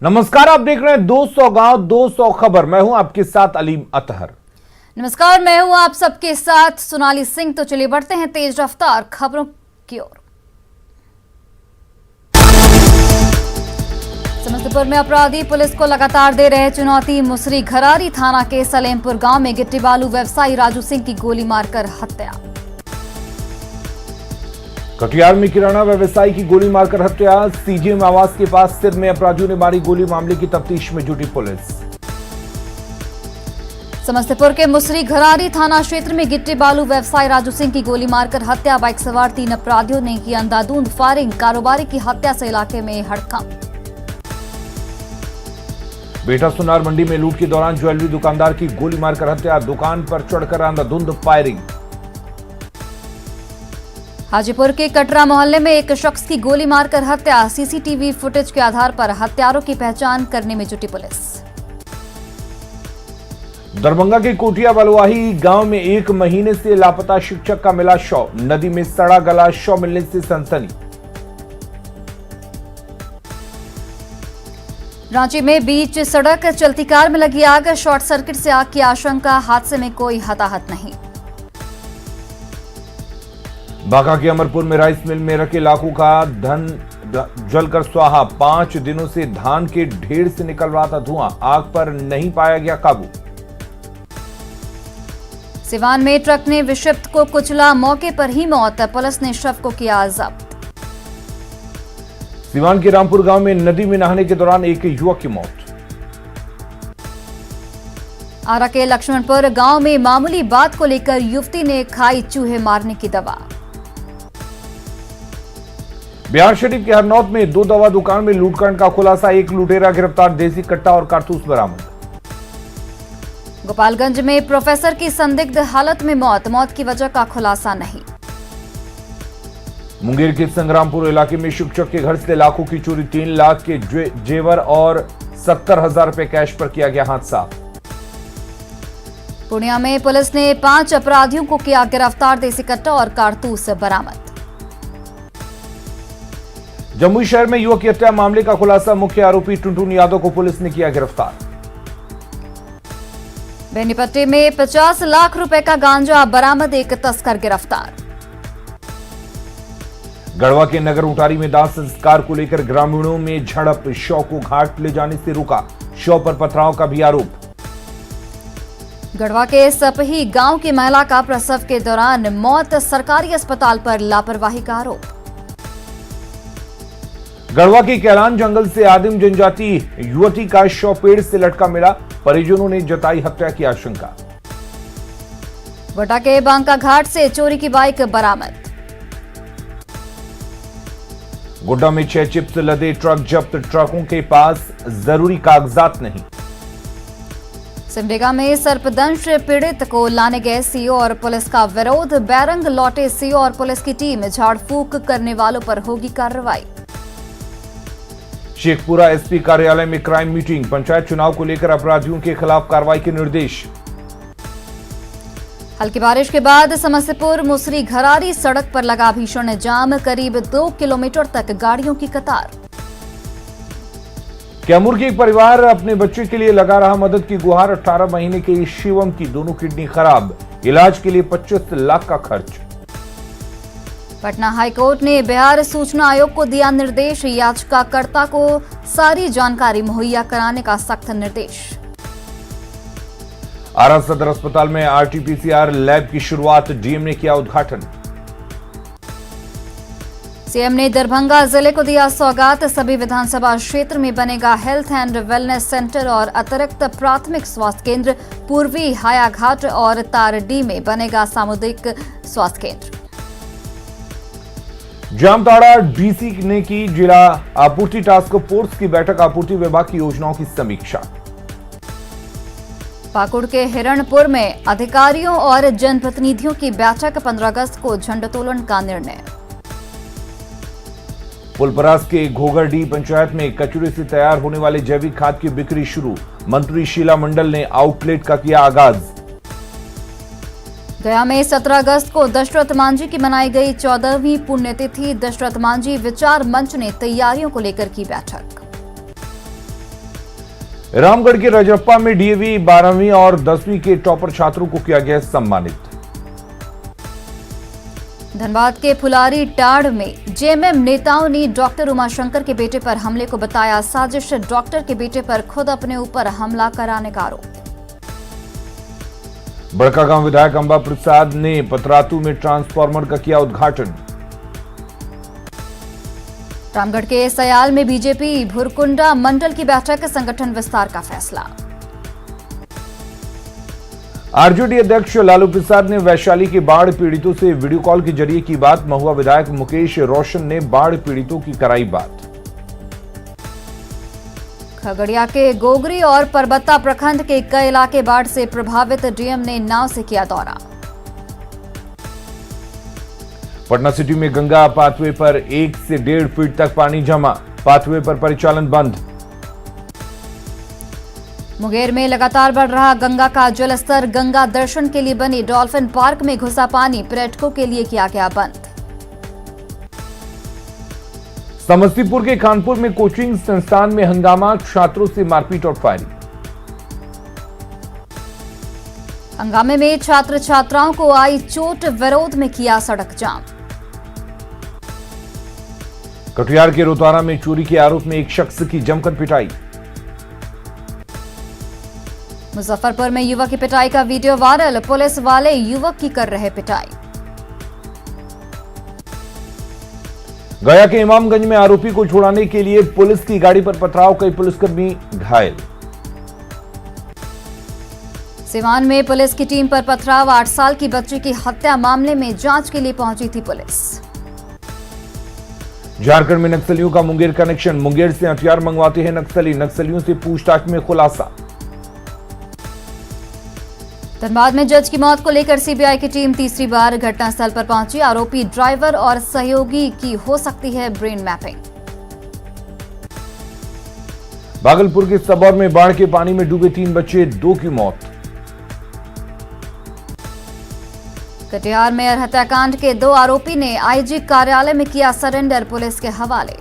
नमस्कार, आप देख रहे हैं 200 गांव 200 खबर। मैं हूं आपके साथ अलीम अतहर। नमस्कार, मैं हूं आप सबके साथ सोनाली सिंह। तो चलिए बढ़ते हैं तेज रफ्तार खबरों की ओर। समस्तीपुर में अपराधी पुलिस को लगातार दे रहे चुनौती। मुसरी घरारी थाना के सलेमपुर गांव में गिट्टी बालू व्यवसायी राजू सिंह की गोली मारकर हत्या। कटिहार में किराना व्यवसायी की गोली मारकर हत्या। सीजीएम आवास के पास सिर में अपराधियों ने मारी गोली। मामले की तफ्तीश में जुटी पुलिस। समस्तीपुर के मुसरी घरारी थाना क्षेत्र में गिट्टी बालू व्यवसायी राजू सिंह की गोली मारकर हत्या। बाइक सवार 3 अपराधियों ने की अंधाधुंध फायरिंग। कारोबारी की हत्या से इलाके में हड़कंप। बेटा सुनार मंडी में लूट के दौरान ज्वेलरी दुकानदार की गोली मारकर हत्या। दुकान पर चढ़कर अंधाधुंध फायरिंग। हाजीपुर के कटरा मोहल्ले में एक शख्स की गोली मारकर हत्या। सीसीटीवी फुटेज के आधार पर हत्यारों की पहचान करने में जुटी पुलिस। दरभंगा के कोटिया बलवाही गांव में 1 महीने से लापता शिक्षक का मिला शव। नदी में सड़ा गला शव मिलने से सनसनी। रांची में बीच सड़क चलती कार में लगी आग। शॉर्ट सर्किट से आग की आशंका। हादसे में कोई हताहत नहीं। बांका के अमरपुर में राइस मिल में रखे लाखों का धन जलकर स्वाहा। 5 दिनों से धान के ढेर से निकल रहा था धुआं। आग पर नहीं पाया गया काबू। सिवान में ट्रक ने विक्षिप्त को कुचला। मौके पर ही मौत। पुलिस ने शव को किया जब्त। सिवान के रामपुर गांव में नदी में नहाने के दौरान एक युवक की मौत। आरा के लक्ष्मणपुर गांव में मामूली बात को लेकर युवती ने खाई चूहे मारने की दवा। बिहार शरीफ के हरनौत में 2 दवा दुकान में लूटकांड का खुलासा। 1 लुटेरा गिरफ्तार। देसी कट्टा और कारतूस बरामद। गोपालगंज में प्रोफेसर की संदिग्ध हालत में मौत। मौत की वजह का खुलासा नहीं। मुंगेर के संग्रामपुर इलाके में शिक्षक के घर से लाखों की चोरी। 3 लाख के जेवर और 70,000 रुपए कैश पर किया गया हादसा। पूर्णिया में पुलिस ने 5 अपराधियों को किया गिरफ्तार। देसी कट्टा और कारतूस बरामद। जमुई शहर में युवक की हत्या मामले का खुलासा। मुख्य आरोपी टुनटुन यादव को पुलिस ने किया गिरफ्तार। बेनीपट्टी में 50 लाख रुपए का गांजा बरामद। एक तस्कर गिरफ्तार। गढ़वा के नगर उटारी में दाह संस्कार को लेकर ग्रामीणों में झड़प। शव को घाट ले जाने से रोका। शव पर पथराव का भी आरोप। गढ़वा के सपही गांव की महिला का प्रसव के दौरान मौत। सरकारी अस्पताल पर लापरवाही का आरोप। गढ़वा के कैलान जंगल से आदिम जनजाति युवती का शव पेड़ से लटका मिला। परिजनों ने जताई हत्या की आशंका। गोड्डा के बांका घाट से चोरी की बाइक बरामद। गोड्डा में 6 चिप्स लदे ट्रक जब्त। ट्रकों के पास जरूरी कागजात नहीं। सिमडेगा में सर्पदंश पीड़ित को लाने गए सीओ और पुलिस का विरोध। बैरंग लौटे सीओ और पुलिस की टीम। झाड़ फूक करने वालों पर होगी कार्रवाई। शेखपुरा एसपी कार्यालय में क्राइम मीटिंग। पंचायत चुनाव को लेकर अपराधियों के खिलाफ कार्रवाई के निर्देश। हल्की बारिश के बाद समस्तीपुर मुसरी घरारी सड़क पर लगा भीषण जाम। करीब 2 किलोमीटर तक गाड़ियों की कतार। कैमूर के एक परिवार अपने बच्चे के लिए लगा रहा मदद की गुहार। 18 महीने के शिवम की दोनों किडनी खराब। इलाज के लिए 25 लाख का खर्च। पटना हाईकोर्ट ने बिहार सूचना आयोग को दिया निर्देश। याचिकाकर्ता को सारी जानकारी मुहैया कराने का सख्त निर्देश। आरा सदर अस्पताल में आरटीपीसीआर लैब की शुरुआत। डीएम ने किया उद्घाटन। सीएम ने दरभंगा जिले को दिया सौगात। सभी विधानसभा क्षेत्र में बनेगा हेल्थ एंड वेलनेस सेंटर और अतिरिक्त प्राथमिक स्वास्थ्य केंद्र। पूर्वी हायाघाट और तारडी में बनेगा सामुदायिक स्वास्थ्य केंद्र। जामताड़ा डीसी ने की जिला आपूर्ति टास्क फोर्स की बैठक। आपूर्ति विभाग की योजनाओं की समीक्षा। पाकुड़ के हिरणपुर में अधिकारियों और जनप्रतिनिधियों की बैठक। 15 अगस्त को झंडोत्तोलन का निर्णय। पुलपरास के घोगरडी पंचायत में कचरे से तैयार होने वाले जैविक खाद की बिक्री शुरू। मंत्री शीला मंडल ने आउटलेट का किया आगाज। गया में 17 अगस्त को दशरथ मांझी की मनाई गई 14वीं पुण्यतिथि। दशरथ मांझी विचार मंच ने तैयारियों को लेकर की बैठक। रामगढ़ के रजरप्पा में डीएवी 12वीं और 10वीं के टॉपर छात्रों को किया गया सम्मानित। धनबाद के फुलारी टाड़ में जेएमएम नेताओं ने डॉक्टर उमाशंकर के बेटे पर हमले को बताया साजिश। डॉक्टर के बेटे पर खुद अपने ऊपर हमला कराने का आरोप। बड़कागांव विधायक अंबा प्रसाद ने पतरातू में ट्रांसफार्मर का किया उद्घाटन। रामगढ़ के सयाल में बीजेपी भुरकुंडा मंडल की बैठक, संगठन विस्तार का फैसला। आरजेडी अध्यक्ष लालू प्रसाद ने वैशाली के बाढ़ पीड़ितों से वीडियो कॉल के जरिए की बात। महुआ विधायक मुकेश रोशन ने बाढ़ पीड़ितों की कराई बात। खगड़िया के गोगरी और परबत्ता प्रखंड के कई इलाके बाढ़ से प्रभावित, डीएम ने नाव से किया दौरा। पटना सिटी में गंगा पाथवे पर 1 से 1.5 फीट तक पानी जमा, पाथवे पर परिचालन बंद। मुंगेर में लगातार बढ़ रहा गंगा का जलस्तर, गंगा दर्शन के लिए बनी डॉल्फिन पार्क में घुसा पानी, पर्यटकों के लिए किया गया बंद। समस्तीपुर के कानपुर में कोचिंग संस्थान में हंगामा, छात्रों से मारपीट और फायरिंग। हंगामे में छात्र छात्राओं को आई चोट, विरोध में किया सड़क जाम। कटिहार के रोतारा में चोरी के आरोप में एक शख्स की जमकर पिटाई। मुजफ्फरपुर में युवक की पिटाई का वीडियो वायरल, पुलिस वाले युवक की कर रहे पिटाई। गया के इमामगंज में आरोपी को छुड़ाने के लिए पुलिस की गाड़ी पर पथराव, कई पुलिसकर्मी घायल। सिवान में पुलिस की टीम पर पथराव, 8 साल की बच्ची की हत्या मामले में जांच के लिए पहुंची थी पुलिस। झारखंड में नक्सलियों का मुंगेर कनेक्शन, मुंगेर से हथियार मंगवाते हैं नक्सली, नक्सलियों से पूछताछ में खुलासा। धनबाद में जज की मौत को लेकर सीबीआई की टीम तीसरी बार घटनास्थल पर पहुंची, आरोपी ड्राइवर और सहयोगी की हो सकती है ब्रेन मैपिंग। भागलपुर के सबौर में बाढ़ के पानी में डूबे 3 बच्चे, 2 की मौत। कटिहार में हत्याकांड के 2 आरोपी ने आईजी कार्यालय में किया सरेंडर, पुलिस के हवाले।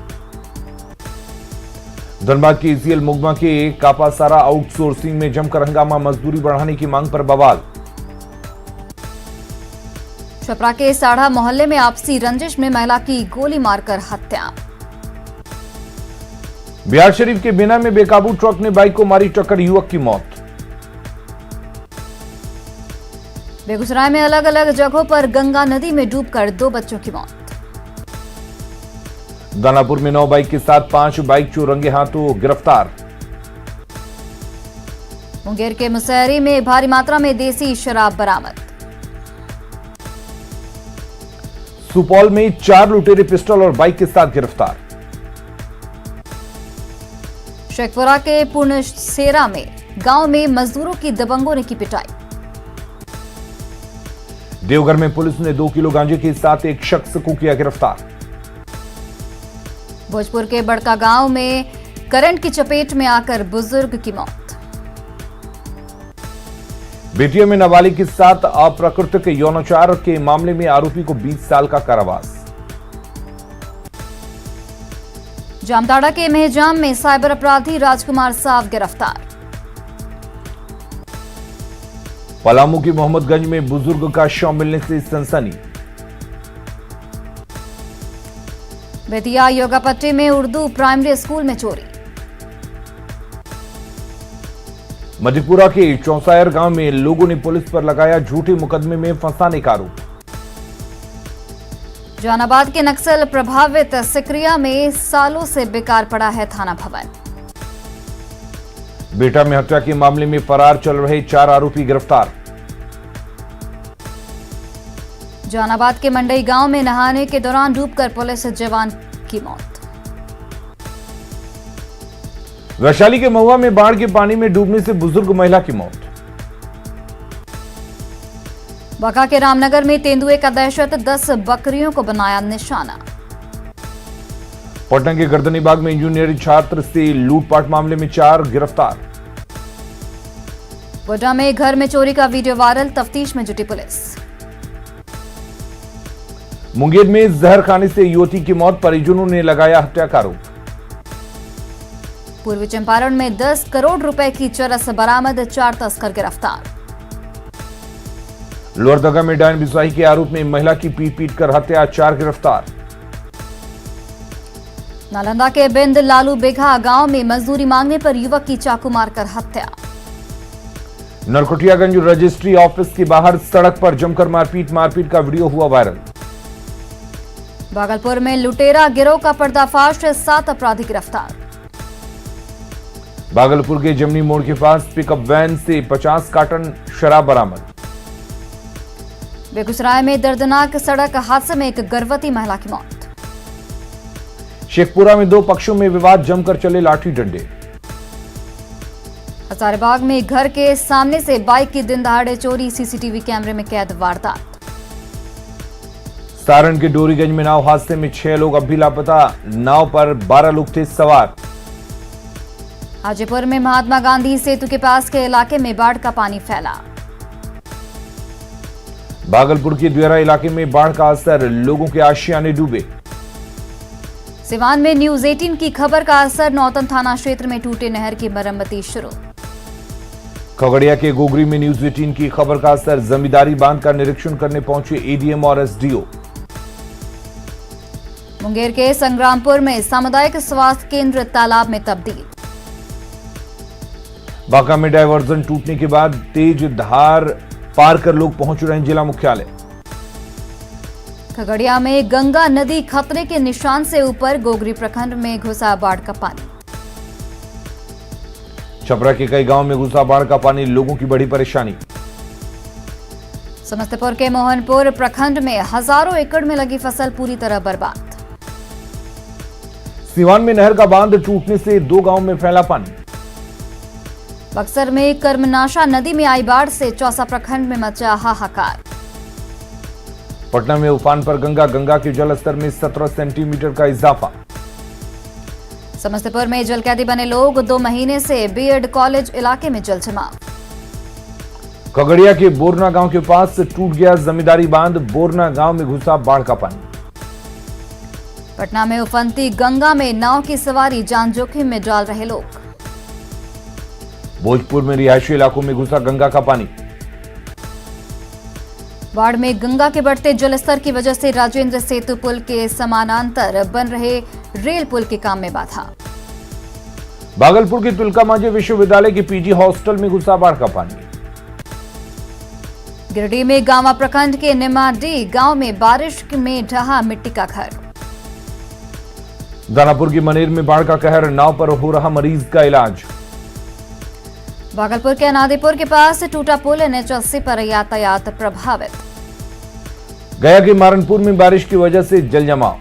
धनबाद के ईसीएल मुगमा के कापासारा आउटसोर्सिंग में जमकर हंगामा, मजदूरी बढ़ाने की मांग पर बवाल। छपरा के साढ़ा मोहल्ले में आपसी रंजिश में महिला की गोली मारकर हत्या। बिहार शरीफ के बिना में बेकाबू ट्रक ने बाइक को मारी टक्कर, युवक की मौत। बेगूसराय में अलग अलग जगहों पर गंगा नदी में डूबकर 2 बच्चों की मौत। दानापुर में 9 बाइक के साथ 5 बाइक चोर रंगे हाथों गिरफ्तार। मुंगेर के मुसहरी में भारी मात्रा में देसी शराब बरामद। सुपौल में 4 लुटेरे पिस्टल और बाइक के साथ गिरफ्तार। शेखपुरा के पुनसेरा में गांव में मजदूरों की दबंगों ने की पिटाई। देवघर में पुलिस ने 2 किलो गांजे के साथ एक शख्स को किया गिरफ्तार। भोजपुर के बड़का गांव में करंट की चपेट में आकर बुजुर्ग की मौत। बेटिया में नाबालिग के साथ अप्राकृतिक यौनाचार के मामले में आरोपी को 20 साल का कारावास। जामताड़ा के मेहजाम में साइबर अपराधी राजकुमार साव गिरफ्तार। पलामू की मोहम्मदगंज में बुजुर्ग का शव मिलने से सनसनी। बेतिया योगापट्टी में उर्दू प्राइमरी स्कूल में चोरी। मधेपुरा के चौसायर गांव में लोगों ने पुलिस पर लगाया झूठे मुकदमे में फंसाने का आरोप। जहानाबाद के नक्सल प्रभावित सिकरिया में सालों से बेकार पड़ा है थाना भवन। बेटा में हत्या के मामले में फरार चल रहे 4 आरोपी गिरफ्तार। जहानाबाद के मंडई गांव में नहाने के दौरान डूबकर पुलिस जवान की मौत। वैशाली के महुआ में बाढ़ के पानी में डूबने से बुजुर्ग महिला की मौत। बांका के रामनगर में तेंदुए का दहशत, 10 बकरियों को बनाया निशाना। पटना के गर्दनीबाग में इंजीनियरिंग छात्र से लूटपाट मामले में 4 गिरफ्तार। गोड्डा में घर में चोरी का वीडियो वायरल, तफ्तीश में जुटी पुलिस। मुंगेर में जहर खाने से युवती की मौत, परिजनों ने लगाया हत्या का आरोप। पूर्वी चंपारण में 10 करोड़ रुपए की चरस बरामद, 4 तस्कर गिरफ्तार। लोहरदगा में डायन बिसाही के आरोप में महिला की पीट कर हत्या, 4 गिरफ्तार। नालंदा के बिंद लालू बेघा गांव में मजदूरी मांगने पर युवक की चाकू मारकर हत्या। नरकटियागंज रजिस्ट्री ऑफिस के बाहर सड़क पर जमकर मारपीट का वीडियो हुआ वायरल। भागलपुर में लुटेरा गिरोह का पर्दाफाश, 7 अपराधी गिरफ्तार। भागलपुर के जमनी मोड़ के पास पिकअप वैन से 50 कार्टन शराब बरामद। बेगूसराय में दर्दनाक सड़क हादसे में एक गर्भवती महिला की मौत। शेखपुरा में 2 पक्षों में विवाद, जमकर चले लाठी डंडे। हजारीबाग में घर के सामने से बाइक की दिन दहाड़े चोरी, सीसीटीवी कैमरे में कैद वारदात। सारण के डोरीगंज में नाव हादसे में 6 लोग अब भी लापता, नाव पर 12 लोग थे सवार। हाजीपुर में महात्मा गांधी सेतु के पास के इलाके में बाढ़ का पानी फैला। भागलपुर के द्वेरा इलाके में बाढ़ का असर, लोगों के आशियाने डूबे। सिवान में न्यूज 18 की खबर का असर, नौतन थाना क्षेत्र में टूटे नहर की मरम्मती शुरू। खगड़िया के गोगरी में न्यूज 18 की खबर का असर, जमींदारी बांध का निरीक्षण करने पहुंचे एडीएम और एसडीओ। मुंगेर के संग्रामपुर में सामुदायिक स्वास्थ्य केंद्र तालाब में तब्दील। बांका में डायवर्जन टूटने के बाद तेज धार पार कर लोग पहुंच रहे हैं जिला मुख्यालय। खगड़िया में गंगा नदी खतरे के निशान से ऊपर, गोगरी प्रखंड में घुसा बाढ़ का पानी। छपरा के कई गांव में घुसा बाढ़ का पानी, लोगों की बड़ी परेशानी। समस्तीपुर के मोहनपुर प्रखंड में हजारों एकड़ में लगी फसल पूरी तरह बर्बाद। सिवान में नहर का बांध टूटने से 2 गांव में फैला पानी। बक्सर में कर्मनाशा नदी में आई बाढ़ से चौसा प्रखंड में मचा हाहाकार। पटना में उफान पर गंगा के जलस्तर में 17 सेंटीमीटर का इजाफा। समस्तीपुर में जलकैदी बने लोग, 2 महीने से बीएड कॉलेज इलाके में जल जमाव। खगड़िया के बोरना गांव के पास टूट गया जमींदारी बांध, बोरना गांव में घुसा बाढ़ का पानी। पटना में उफनती गंगा में नाव की सवारी, जान जोखिम में डाल रहे लोग। भोजपुर में रिहायशी इलाकों में घुसा गंगा का पानी। बाढ़ में गंगा के बढ़ते जलस्तर की वजह से राजेंद्र सेतु पुल के समानांतर बन रहे रेल पुल के काम में बाधा। भागलपुर के तिलका मांझी विश्वविद्यालय के पीजी हॉस्टल में घुसा बाढ़ का पानी। गिरिडीह में गांवा प्रखंड के निमाडी गांव में बारिश में ढहा मिट्टी का घर। दानापुर की मनेर में बाढ़ का कहर, नाव पर हो रहा मरीज का इलाज। भागलपुर के अनादीपुर के पास टूटा पुल, NH80 पर यातायात प्रभावित। गया के मारनपुर में बारिश की वजह से जल जमाव।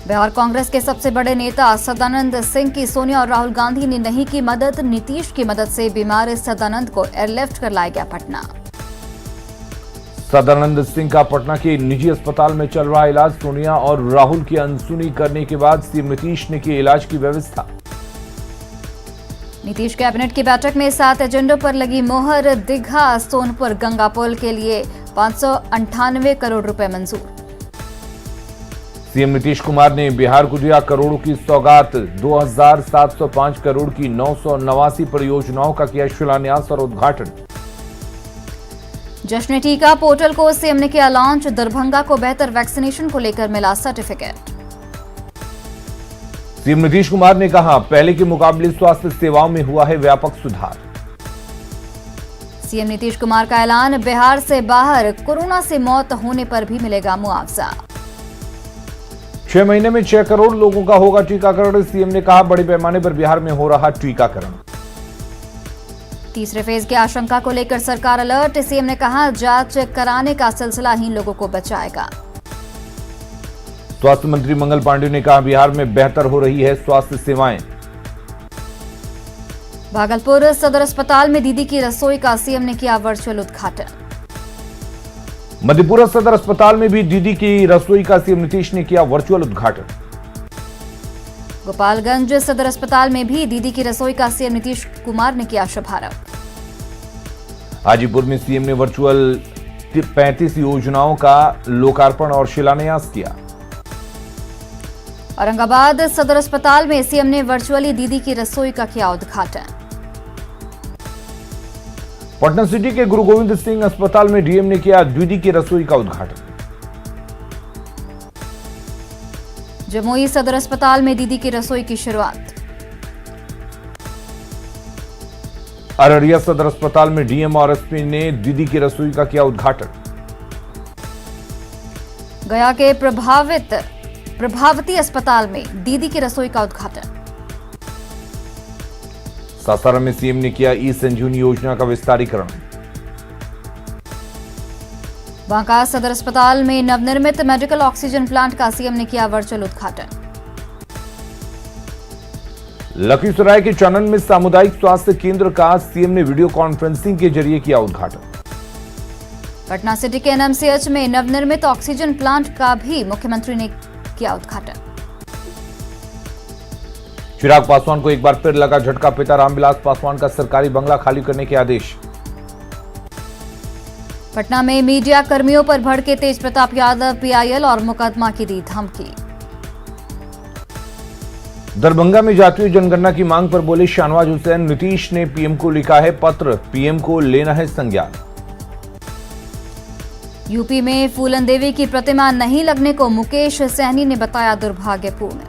बिहार कांग्रेस के सबसे बड़े नेता सदानंद सिंह की सोनिया और राहुल गांधी ने नहीं की मदद, नीतीश की मदद से बीमार सदानंद को एयरलिफ्ट कर लाया गया पटना। सदानंद सिंह का पटना के निजी अस्पताल में चल रहा इलाज, सोनिया और राहुल की अनसुनी करने के बाद सीएम नीतीश ने की इलाज की व्यवस्था। नीतीश कैबिनेट की बैठक में 7 एजेंडों पर लगी मोहर, दीघा सोनपुर गंगा पुल के लिए 598 करोड़ रुपए मंजूर। सीएम नीतीश कुमार ने बिहार को दिया करोड़ों की सौगात, 2705 करोड़ की 989 परियोजनाओं का किया शिलान्यास और उद्घाटन। जश्न टीका पोर्टल को सीएम ने किया लॉन्च, दरभंगा को बेहतर वैक्सीनेशन को लेकर मिला सर्टिफिकेट। सीएम नीतीश कुमार ने कहा, पहले के मुकाबले स्वास्थ्य सेवाओं में हुआ है व्यापक सुधार। सीएम नीतीश कुमार का ऐलान, बिहार से बाहर कोरोना से मौत होने पर भी मिलेगा मुआवजा। 6 महीने में 6 करोड़ लोगों का होगा टीकाकरण, सीएम ने कहा, बड़े पैमाने पर बिहार में हो रहा टीकाकरण। तीसरे फेज की आशंका को लेकर सरकार अलर्ट, सीएम ने कहा, जांच कराने का सिलसिला ही लोगों को बचाएगा। स्वास्थ्य मंत्री मंगल पांडे ने कहा, बिहार में बेहतर हो रही है स्वास्थ्य सेवाएं। भागलपुर सदर अस्पताल में दीदी की रसोई का सीएम ने किया वर्चुअल उद्घाटन। मधेपुरा सदर अस्पताल में भी दीदी की रसोई का सीएम नीतीश ने किया वर्चुअल उद्घाटन। गोपालगंज सदर अस्पताल में भी दीदी की रसोई का सीएम नीतीश कुमार ने किया शुभारंभ। हाजीपुर में सीएम ने वर्चुअल 35 योजनाओं का लोकार्पण और शिलान्यास किया। औरंगाबाद सदर अस्पताल में सीएम ने वर्चुअली दीदी की रसोई का किया उद्घाटन। पटना सिटी के गुरु गोविंद सिंह अस्पताल में डीएम ने किया दीदी की रसोई का उद्घाटन। जमुई सदर अस्पताल में दीदी की रसोई की शुरुआत। अररिया सदर अस्पताल में डीएम और एसपी ने दीदी की रसोई का किया उद्घाटन। गया के प्रभावती अस्पताल में दीदी की रसोई का उद्घाटन। सासाराम में सीएम ने किया ई संजीवनी योजना का विस्तारीकरण। बांका सदर अस्पताल में नवनिर्मित मेडिकल ऑक्सीजन प्लांट का सीएम ने किया वर्चुअल उद्घाटन। लखीसराय के चनन में सामुदायिक स्वास्थ्य केंद्र का सीएम ने वीडियो कॉन्फ्रेंसिंग के जरिए किया उद्घाटन। पटना सिटी के एनएमसीएच में नवनिर्मित ऑक्सीजन प्लांट का भी मुख्यमंत्री ने किया उद्घाटन। चिराग पासवान को एक बार फिर लगा झटका, पिता रामविलास पासवान का सरकारी बंगला खाली करने के आदेश। पटना में मीडिया कर्मियों पर भड़के तेज प्रताप यादव, पीआईएल और मुकदमा की दी धमकी। दरभंगा में जातीय जनगणना की मांग पर बोले शाहनवाज हुसैन, नीतीश ने पीएम को लिखा है पत्र, पीएम को लेना है संज्ञान। यूपी में फूलन देवी की प्रतिमा नहीं लगने को मुकेश सहनी ने बताया दुर्भाग्यपूर्ण।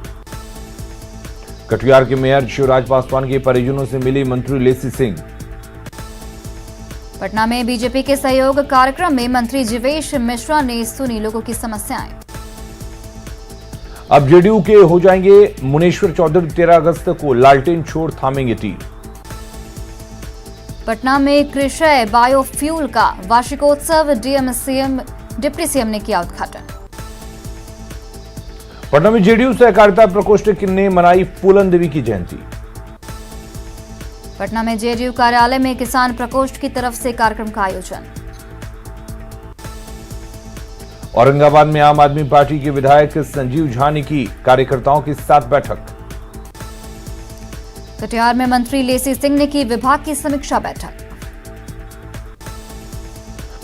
कटिहार के मेयर शिवराज पासवान के परिजनों से मिली मंत्री लेसी सिंह। पटना में बीजेपी के सहयोग कार्यक्रम में मंत्री जीवेश मिश्रा ने सुनी लोगों की समस्याएं। अब जेडीयू के हो जाएंगे मुनेश्वर चौधरी, 13 अगस्त को लालटेन छोड़ थामेंगे तीर। पटना में कृषि बायोफ्यूल का वार्षिकोत्सव डिप्टी सीएम ने किया उद्घाटन। पटना में जेडीयू सहकारिता प्रकोष्ठ ने मनाई फूलन देवी की जयंती। पटना में जेडीयू कार्यालय में किसान प्रकोष्ठ की तरफ से कार्यक्रम का आयोजन। औरंगाबाद में आम आदमी पार्टी के विधायक संजीव झा ने की कार्यकर्ताओं के साथ बैठक। कटिहार में मंत्री लेसी सिंह ने की विभाग की समीक्षा बैठक।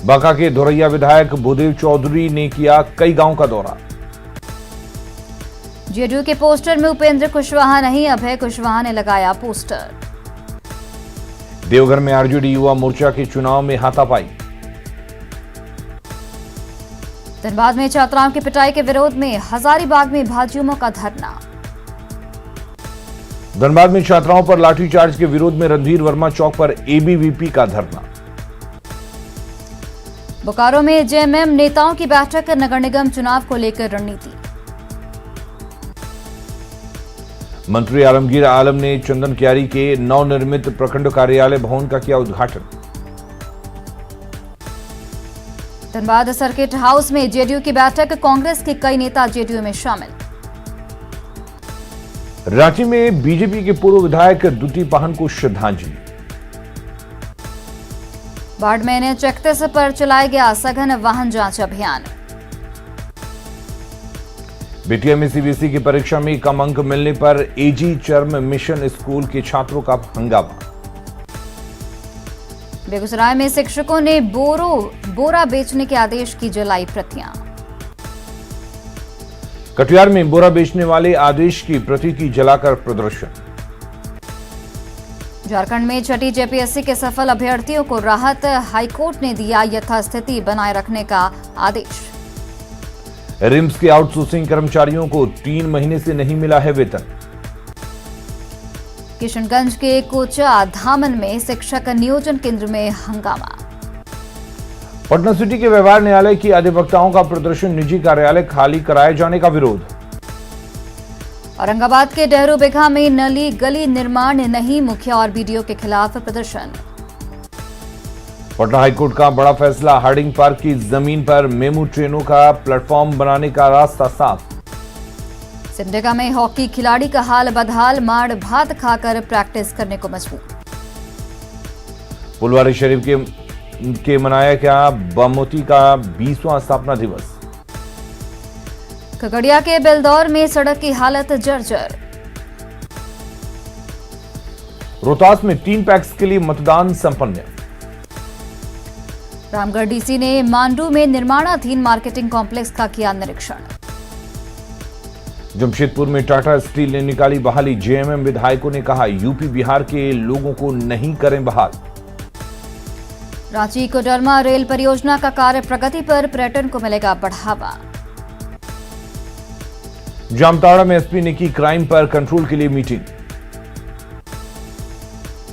बांका के धोरैया विधायक भूदेव चौधरी ने किया कई गांव का दौरा। जेडीयू के पोस्टर में उपेंद्र कुशवाहा नहीं, अभय कुशवाहा ने लगाया पोस्टर। देवघर में आरजेडी युवा मोर्चा के चुनाव में हाथापाई। धनबाद में छात्राओं की पिटाई के विरोध में हजारीबाग में भाजयुमों का धरना। धनबाद में छात्राओं पर लाठीचार्ज के विरोध में रणधीर वर्मा चौक पर एबीवीपी का धरना। बोकारो में जेएमएम नेताओं की बैठक, नगर निगम चुनाव को लेकर रणनीति। मंत्री आलमगीर आलम ने चंदन क्यारी के नवनिर्मित प्रखंड कार्यालय भवन का किया उद्घाटन। धनबाद सर्किट हाउस में जेडीयू की बैठक, कांग्रेस के कई नेता जेडीयू में शामिल। रांची में बीजेपी के पूर्व विधायक द्वितीय पाहन को श्रद्धांजलि। बाड़मेर में NH 31 पर चलाया गया सघन वाहन जांच अभियान। बेटिया में सीबीएसई की परीक्षा में कम अंक मिलने पर एजी चर्म मिशन स्कूल के छात्रों का हंगामा। बेगूसराय में शिक्षकों ने बोरा बेचने के आदेश की जलाई प्रतियां। कटिहार में बोरा बेचने वाले आदेश की प्रति की जलाकर प्रदर्शन। झारखंड में छठी जेपीएससी के सफल अभ्यर्थियों को राहत, हाईकोर्ट ने दिया यथास्थिति बनाए रखने का आदेश। रिम्स के आउटसोर्सिंग कर्मचारियों को 3 महीने से नहीं मिला है वेतन। किशनगंज के कोचा धामन में शिक्षक नियोजन केंद्र में हंगामा। पटना सिटी के व्यवहार न्यायालय की अधिवक्ताओं का प्रदर्शन, निजी कार्यालय खाली कराए जाने का विरोध। औरंगाबाद के डेहरू बिघा में नली गली निर्माण नहीं, मुखिया और बीडीओ के खिलाफ प्रदर्शन। पटना हाईकोर्ट का बड़ा फैसला, हार्डिंग पार्क की जमीन पर मेमू ट्रेनों का प्लेटफॉर्म बनाने का रास्ता साफ। सिमडेगा में हॉकी खिलाड़ी का हाल बदहाल, माड़ भात खाकर प्रैक्टिस करने को मजबूर। फुलवारी शरीफ के मनाया गया बामोती का 20वां स्थापना दिवस। खगड़िया के बेलदौर में सड़क की हालत जर्जर। रोहतास में 3 पैक्स के लिए मतदान संपन्न। रामगढ़ डीसी ने मांडू में निर्माणाधीन मार्केटिंग कॉम्प्लेक्स का किया निरीक्षण। जमशेदपुर में टाटा स्टील ने निकाली बहाली। जेएमएम विधायकों ने कहा यूपी बिहार के लोगों को नहीं करें बहाल। रांची कोडरमा रेल परियोजना का कार्य प्रगति पर, पर्यटन को मिलेगा बढ़ावा। जामताड़ा में एसपी ने की क्राइम पर कंट्रोल के लिए मीटिंग।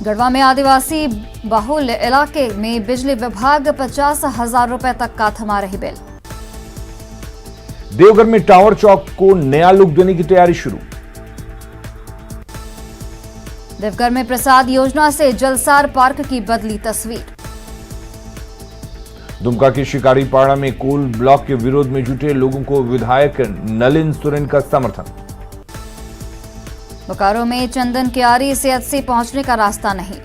गढ़वा में आदिवासी बहुल इलाके में बिजली विभाग 50,000 रुपए तक का थमा रही बिल। देवघर में टावर चौक को नया लुक देने की तैयारी शुरू। देवघर में प्रसाद योजना से जलसार पार्क की बदली तस्वीर। दुमका के शिकारीपाड़ा में कोल ब्लॉक के विरोध में जुटे लोगों को विधायक नलिन सोरेन का समर्थन। बोकारो में चंदन क्यारी सीएचसी पहुंचने का रास्ता नहीं।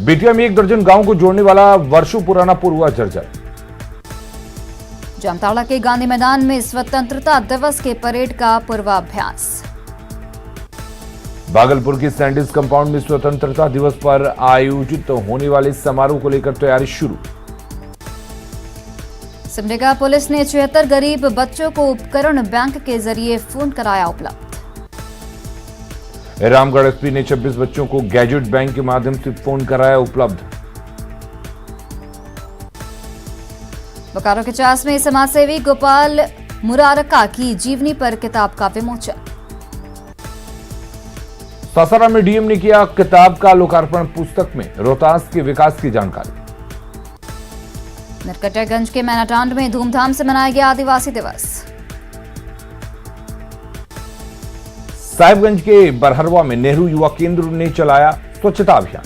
बेटिया में 1 दर्जन गांव को जोड़ने वाला वर्षों पुराना पुल हुआ जर्जर। जामताड़ा के गांधी मैदान में स्वतंत्रता दिवस के परेड का पूर्वाभ्यास। भागलपुर के सैंडिस कंपाउंड में स्वतंत्रता दिवस पर आयोजित होने वाले समारोह को लेकर तैयारी शुरू। सिमडेगा पुलिस ने 76 गरीब बच्चों को उपकरण बैंक के जरिए फोन कराया उपलब्ध। रामगढ़ एसपी ने 26 बच्चों को गैजेट बैंक के माध्यम से फोन कराया उपलब्ध। बोकारो के चास में समाजसेवी गोपाल मुरारका की जीवनी पर किताब का विमोचन। सासाराम में डीएम ने किया किताब का लोकार्पण। पुस्तक में रोहतास के विकास की जानकारी। नरकटियागंज के मैनाटांड में धूमधाम से मनाया गया आदिवासी दिवस। साहिबगंज के बरहरवा में नेहरू युवा केंद्र ने चलाया स्वच्छता अभियान।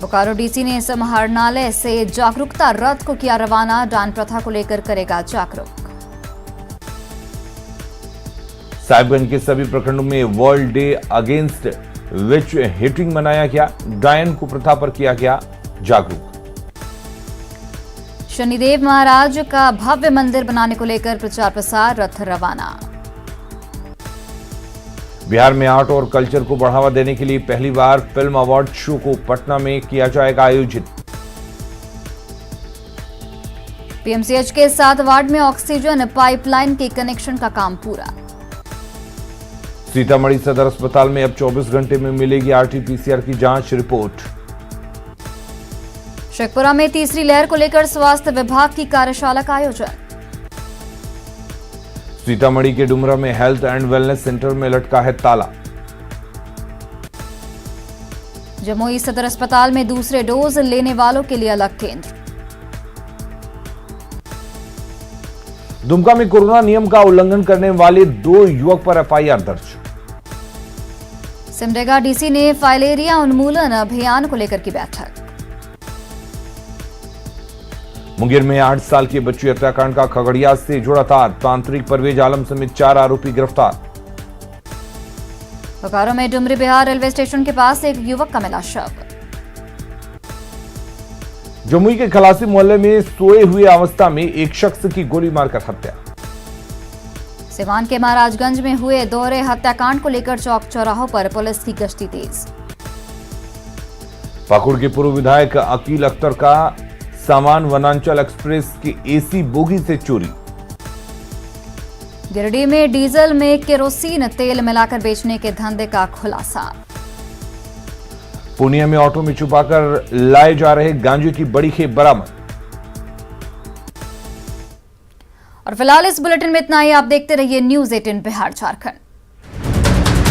बोकारो डीसी ने समाहरणालय से जागरूकता रथ को किया रवाना। दान प्रथा को लेकर करेगा जागरूक। साहिबगंज के सभी प्रखंडों में world day against witch hitting मनाया गया। डायन कुप्रथा पर किया गया जागरूक। शनिदेव महाराज का भव्य मंदिर बनाने को लेकर प्रचार प्रसार रथ रवाना। बिहार में आर्ट और कल्चर को बढ़ावा देने के लिए पहली बार फिल्म अवार्ड शो को पटना में किया जाएगा आयोजित। पीएमसीएच के 7 वार्ड में ऑक्सीजन पाइपलाइन के कनेक्शन का काम पूरा। सीतामढ़ी सदर अस्पताल में अब 24 घंटे में मिलेगी आरटीपीसीआर की जांच रिपोर्ट। शेखपुरा में तीसरी लहर को लेकर स्वास्थ्य विभाग की कार्यशाला का आयोजन। सीतामढ़ी के डुमरा में हेल्थ एंड वेलनेस सेंटर में लटका है ताला। जमुई सदर अस्पताल में दूसरे डोज लेने वालों के लिए अलग केंद्र। दुमका में कोरोना नियम का उल्लंघन करने वाले 2 युवक पर एफआईआर दर्ज। सिमडेगा डीसी ने फाइलेरिया उन्मूलन अभियान को लेकर की बैठक। मुंगेर में 8 साल की बच्ची हत्याकांड का खगड़िया से जुड़ा तार। तांत्रिक परवेज आलम समेत 4 आरोपी गिरफ्तार। बोकारो में डुमरी बिहार रेलवे स्टेशन के पास एक युवक का मिला शव। जमुई के खलासी मोहल्ले में सोए हुए अवस्था में एक शख्स की गोली मारकर हत्या। सिवान के महाराजगंज में हुए दोहरे हत्याकांड को लेकर चौक चौराहों पर पुलिस की गश्ती तेज। पाकुड़ के पूर्व विधायक अकील अख्तर का सामान वनांचल एक्सप्रेस की एसी बोगी से चोरी। गिरिडीह में डीजल में केरोसिन तेल मिलाकर बेचने के धंधे का खुलासा। पूर्णिया में ऑटो में छुपाकर लाए जा रहे गांजे की बड़ी खेप बरामद। और फिलहाल इस बुलेटिन में इतना ही। आप देखते रहिए न्यूज़ 18 बिहार झारखंड।